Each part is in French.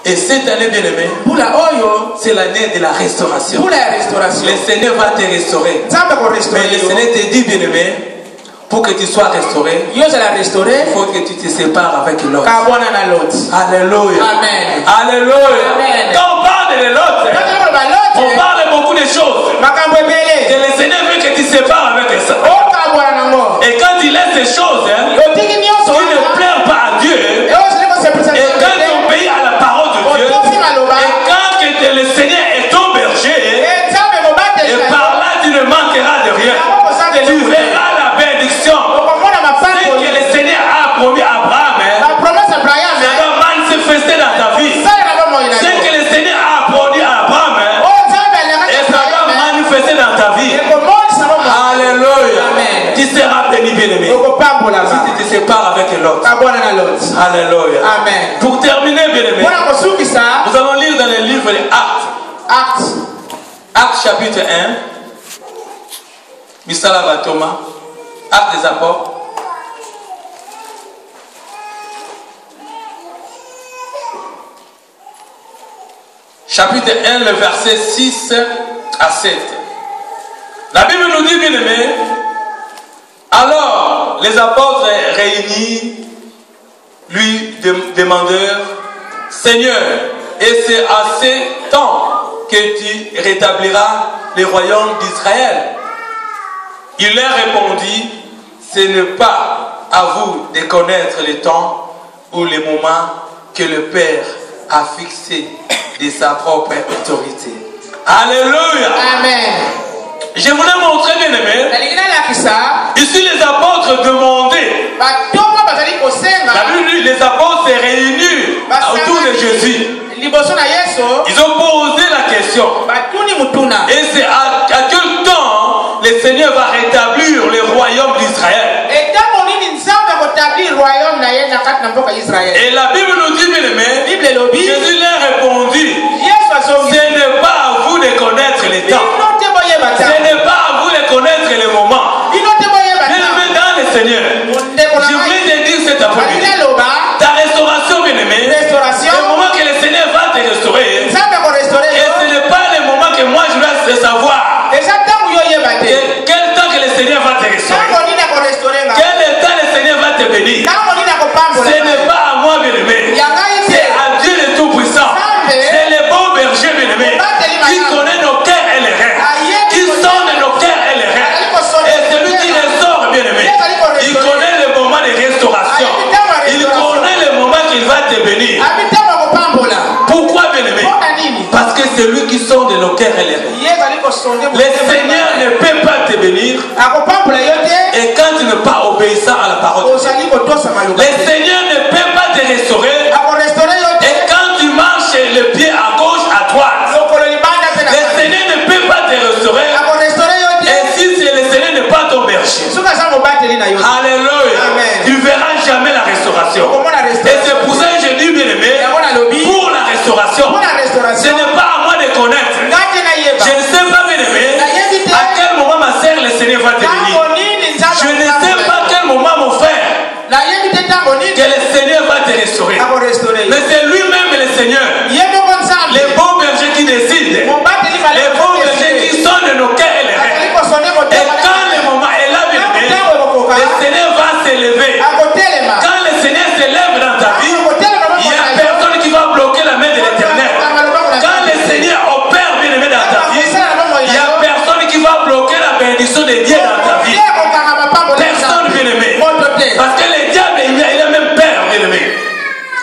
Et cette année, bien aimé, c'est l'année de la restauration. Le Seigneur va te restaurer. Mais le Seigneur te dit, bien aimé, pour que tu sois restauré, il faut que tu te sépares avec l'autre. Alléluia. Amen. Alléluia. Amen. Quand on parle de l'autre, on parle beaucoup de choses. Et le Seigneur veut que tu te sépares avec ça. Et quand il laisse des choses qui ne plaisent pas à Dieu, et quand tu obéis à la parole de Dieu, et quand que le Seigneur est ton berger, et par là tu ne manqueras de rien. Tu verras la bénédiction. Ce que le Seigneur a promis à Abraham, ça va manifester dans ta vie. Ce que le Seigneur a promis à Abraham, et ça va manifester dans ta vie. Alléluia. Tu seras béni, bien-aimé. Si tu te sépares avec l'autre. Alléluia. Amen. Pour terminer, bien-aimé, nous allons lire dans le livre des Actes. Actes chapitre 1. Misalava Thomas. Actes des Apôtres. Chapitre 1, le verset 6 à 7. La Bible nous dit, bien aimé, alors les apôtres réunis lui demandèrent, Seigneur, et c'est à ce temps que tu rétabliras le royaume d'Israël? Il leur répondit, ce n'est pas à vous de connaître le temps ou le moment que le Père a fixé de sa propre autorité. Alléluia. Amen. Je voulais montrer, bien aimé, ici les apôtres demandaient. La Bible dit, les apôtres se réunis autour de Jésus. Ils ont posé la question. Et c'est à quel temps le Seigneur va rétablir le royaume d'Israël? Et la Bible nous dit, bien aimé, Jésus leur répondit, ce n'est pas à vous de connaître les temps. Ce n'est pas à vous de connaître les moments. Bien aimé dans le Seigneur, je voulais te dire cet après-midi, ta restauration, bien aimé, le moment que le Seigneur va te restaurer, et ce n'est pas le moment que moi je dois savoir quel temps que le Seigneur va te restaurer, quel temps le Seigneur va te bénir. Ce n'est pas à moi, bien aimé, c'est à Dieu le Tout-Puissant. C'est le bon berger, bien aimé, qui connaît nos cœurs et les reins, qui sonde nos cœurs et les reins. Et celui qui restaure, bien aimé, il connaît le moment de restauration. Il connaît le moment qu'il va te bénir. Pourquoi, bien aimé? Parce que c'est lui qui sonde nos cœurs et les reins. Le Seigneur ne peut pas te bénir et quand tu n'es pas obéissant à la parole de Dieu. Le Seigneur ne peut pas te restaurer et quand tu marches le pied à gauche, à droite. Le Seigneur ne peut pas te restaurer et si le Seigneur n'est pas ton berger. Alléluia. Tu ne verras jamais la restauration. Et c'est pour ça que je dis, bien aimé, pour la restauration, ce n'est pas à moi de connaître. Je ne sais pas, bien aimé, à quel moment ma sœur, le Seigneur va te bénir. Je ne sais pas à quel moment, mon frère, que le Seigneur va te restaurer. Mais c'est lui-même le Seigneur, les bons bergers qui décident, les bons bergers qui sont de nos cœurs et les reins. Et quand le moment est là, bien aimé, le Seigneur va s'élever. Quand le Seigneur s'élève dans ta vie, il n'y a personne qui va bloquer la main de l'Éternel. Quand le Seigneur opère, bien aimé, dans ta vie, il n'y a personne qui va bloquer la bénédiction de Dieu dans ta vie. Personne, bien aimé. Parce que le diable, il a même peur, bien aimé.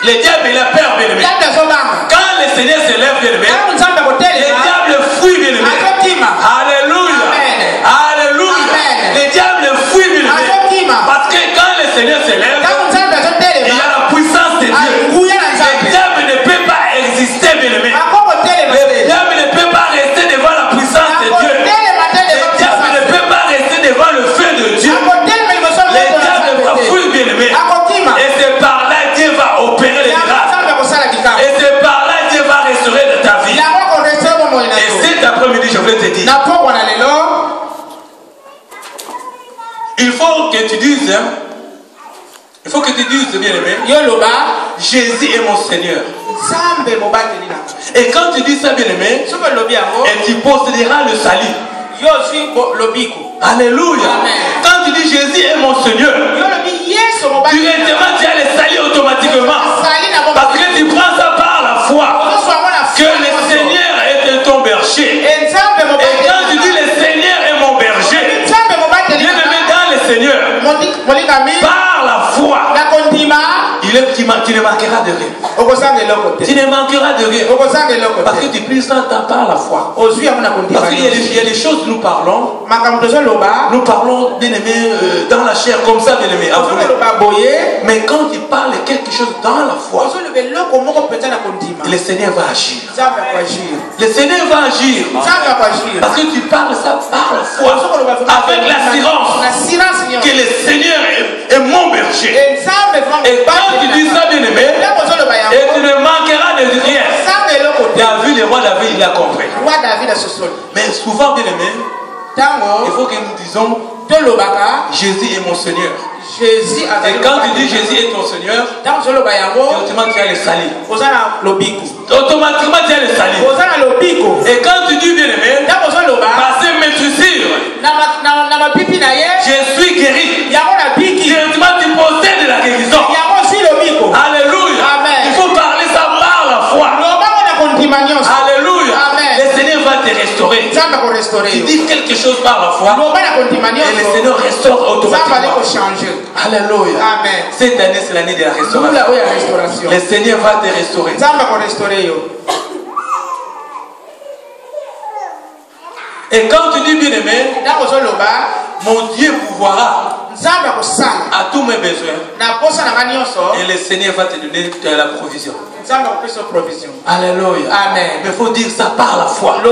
Le diable, il a peur, bien aimé. Quand le Seigneur s'élève, bien aimé, le diable fuit, bien aimé. Alléluia. Alléluia. Le diable fuit, bien aimé. Parce que quand le Seigneur s'élève, il y a la puissance de Dieu. Le diable ne peut pas exister, bien aimé. Le diable ne peut pas rester devant la puissance de Dieu. Le diable ne peut pas rester devant le feu de Dieu. Le diable va fuir, bien aimé. Et c'est par là Dieu va opérer les miracles. Et c'est par là Dieu va restaurer de ta vie. Et cet après-midi, je voulais te dire, il faut que tu dises, bien aimé, Jésus est mon Seigneur. Et quand tu dis ça, bien-aimé, et tu posséderas le salut. Alléluia. Quand tu dis Jésus est mon Seigneur, directement tu as le salut automatiquement. Parce que tu prends ça par la foi. Que le Seigneur est ton berger. Et quand tu dis le Seigneur est mon berger, bien-aimé dans le Seigneur, par la foi, tu ne manqueras de rien. Tu ne manqueras de rien. Parce que tu puisses entendre par la foi. Parce qu'il y a des choses que nous parlons. Nous parlons, bien-aimé, dans la chair, comme ça, bien-aimé. Mais quand tu parles quelque chose dans la foi, le Seigneur va agir. Le Seigneur va agir. Parce que tu parles ça par la foi. Avec l'assurance que le Seigneur est mon berger. Et quand tu dis ça, bien-aimé, et tu ne manqueras de rien. Tu as vu le roi David, il a compris. Mais souvent, bien-aimé, il faut que nous disons Jésus est mon Seigneur. Et quand tu dis Jésus est ton Seigneur, automatiquement tu as le salut. Automatiquement tu as le salut. Et quand tu dis bien-aimé, parce que maîtrisir, je suis guéri. Directement tu possèdes la guérison. Alléluia. Il faut parler ça par la foi. Alléluia. Le Seigneur va te restaurer. Tu dis quelque chose par la foi et le Seigneur restaure automatiquement. Alléluia. Cette année c'est l'année de la restauration. Le Seigneur va te restaurer. Et quand tu dis bien-aimé, mon Dieu pourvoira à tous mes besoins. Et le Seigneur va te donner de la provision. Alléluia. Amen. Mais il faut dire ça par la foi. Le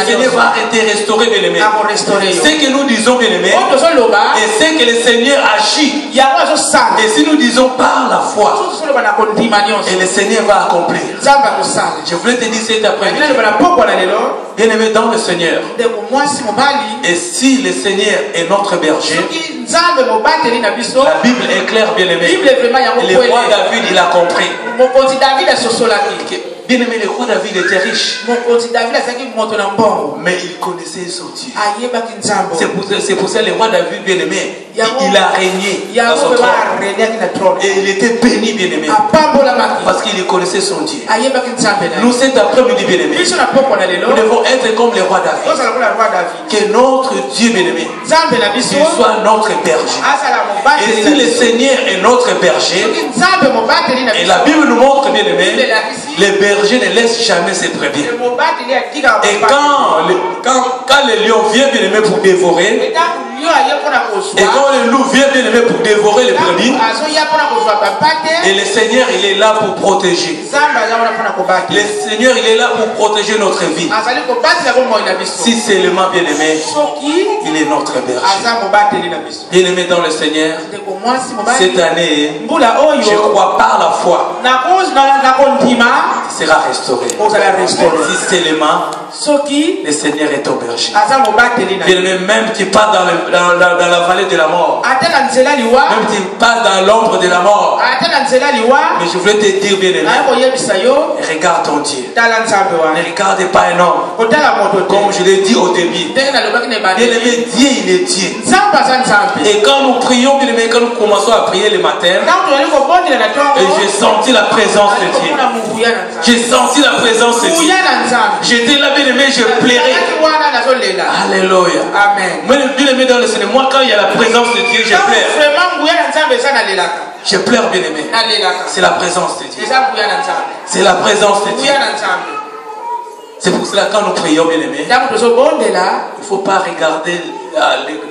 Seigneur va te restaurer, bien-aimé. Ce que nous disons, bien-aimé, et c'est que le Seigneur agit. Et si nous disons par la foi, et le Seigneur va accomplir. Je voulais te dire cet après-midi, bien-aimé dans le Seigneur. Et si le Seigneur est notre berger, la Bible est claire, bien-aimé. Le roi David, il a compris. Bien-aimé, le roi David était riche. Mais il connaissait son Dieu. C'est pour ça que le roi David, bien-aimé, il a régné dans son trône. Et il était béni, bien-aimé. Parce qu'il connaissait son Dieu. Nous, cet après-midi, bien-aimé, nous devons être comme le roi David. Que notre Dieu, bien-aimé, qu'il soit notre berger. Et si le Seigneur est notre berger, et la Bible nous montre, bien-aimé, les bergers ne laissent jamais ses brebis. Et quand le lion vient, bien-aimé, pour dévorer, et quand le loup vient, bien-aimé, pour dévorer les brebis, et le Seigneur, il est là pour protéger. Le Seigneur, il est là pour protéger notre vie. Si seulement, bien-aimé, il est notre berger. Bien-aimé dans le Seigneur, cette année, je crois par la foi, sera restauré. Si seulement le Seigneur est ton berger. Bien-aimé, même tu pars dans la vallée de la mort, même tu pars dans l'ombre de la mort, mais je voulais te dire, bien-aimé, regarde ton Dieu. Ne regarde pas un homme. Comme je l'ai dit au début, bien-aimé, Dieu, il est Dieu. Et quand nous prions, bien-aimé, quand nous commençons à prier le matin, et j'ai senti la présence de Dieu. J'ai senti la présence de Dieu. J'étais là, bien-aimé, je plairais. Alléluia. Amen. Bien-aimé dans le Seigneur, moi, quand il y a la présence de Dieu, je pleure. Je pleure, bien-aimé. C'est la présence de Dieu. C'est la présence de Dieu. C'est pour cela, quand nous prions, bien-aimé, il ne faut pas regarder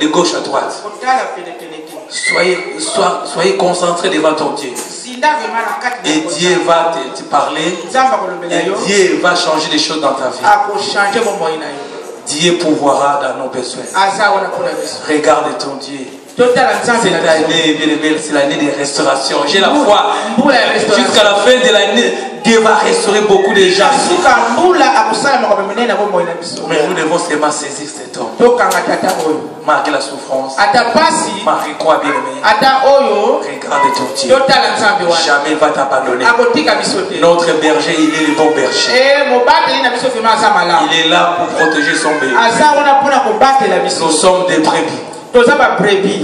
de gauche à droite. Soyez concentrés devant ton Dieu. Et Dieu va te parler. Et Dieu va changer des choses dans ta vie. Dieu pourvoira dans nos besoins. Regarde ton Dieu. Cette année, bien aimé, c'est l'année de restauration. J'ai la foi jusqu'à la fin de l'année Dieu va restaurer beaucoup de gens. Mais nous devons seulement saisir cet homme. Malgré la souffrance, malgré quoi bien aimé, regarde ton Dieu. Jamais il va t'abandonner. Notre berger, il est le bon berger. Il est là pour protéger son bébé. Nous sommes des brebis.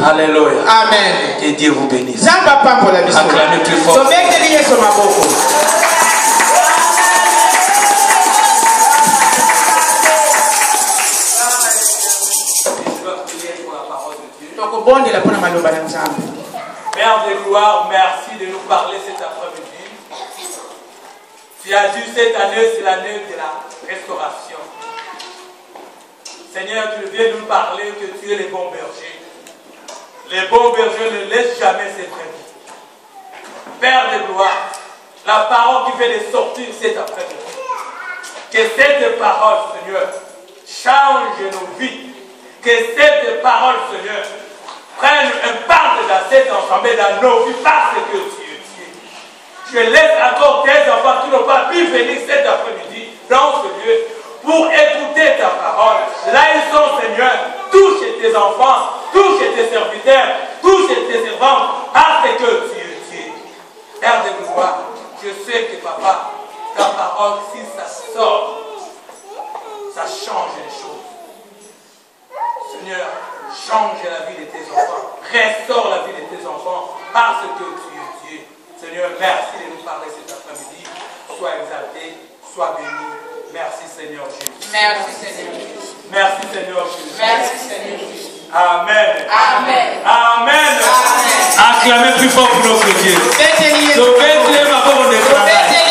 Alléluia. Amen. Que Dieu vous bénisse. Acclamez plus fort. Père de gloire, merci de nous parler cet après-midi. Tu as dit cette année, c'est l'année de la restauration. Seigneur, tu viens nous parler que tu es le bon berger. Les bons bergers ne laissent jamais ses brebis. Père de gloire, la parole qui vient de sortir cet après-midi, que cette parole, Seigneur, change nos vies. Que cette parole, Seigneur, prenne un part de cette ensemble dans nos vies parce que tu es Dieu. Je laisse encore tes enfants qui n'ont pas pu venir cet après-midi dans ce lieu pour écouter ta parole. Là ils sont, Seigneur, touche tes enfants, touche tes serviteurs, touche tes servants parce que tu es Dieu. Père de gloire, je sais que papa, ta parole, si ça sort, ça change les choses. Seigneur, change la vie de tes enfants. Restaure la vie de tes enfants parce que tu es Dieu. Seigneur, merci de nous parler cet après-midi. Sois exalté, sois béni. Merci Seigneur Jésus. Merci Seigneur Jésus. Merci Seigneur Jésus. Merci Seigneur Jésus. Amen. Amen. Amen. Acclamez plus fort pour notre Dieu. Faites-le. Faites-le ma pauvre de travail.